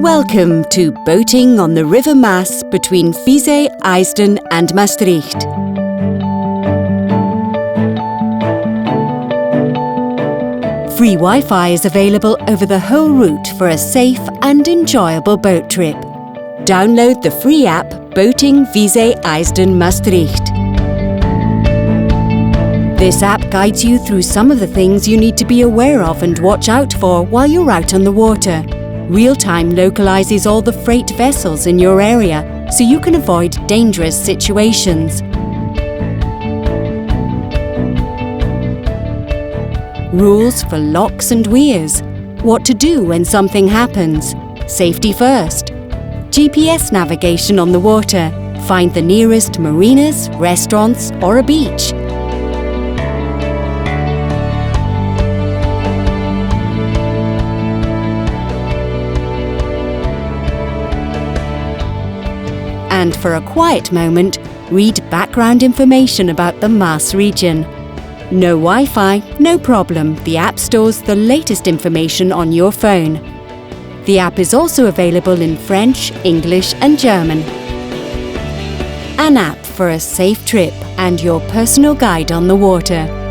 Welcome to boating on the River Maas between Vise Eijsden and Maastricht. Free Wi-Fi is available over the whole route for a safe and enjoyable boat trip. Download the free app Boating Vise Eijsden Maastricht. This app guides you through some of the things you need to be aware of and watch out for while you're out on the water. Real-time localizes all the freight vessels in your area so you can avoid dangerous situations. Rules for locks and weirs. What to do when something happens. Safety first. GPS navigation on the water. Find the nearest marinas, restaurants or a beach. And for a quiet moment, read background information about the Maas region. No Wi-Fi? No problem. The app stores the latest information on your phone. The app is also available in French, English and German. An app for a safe trip and your personal guide on the water.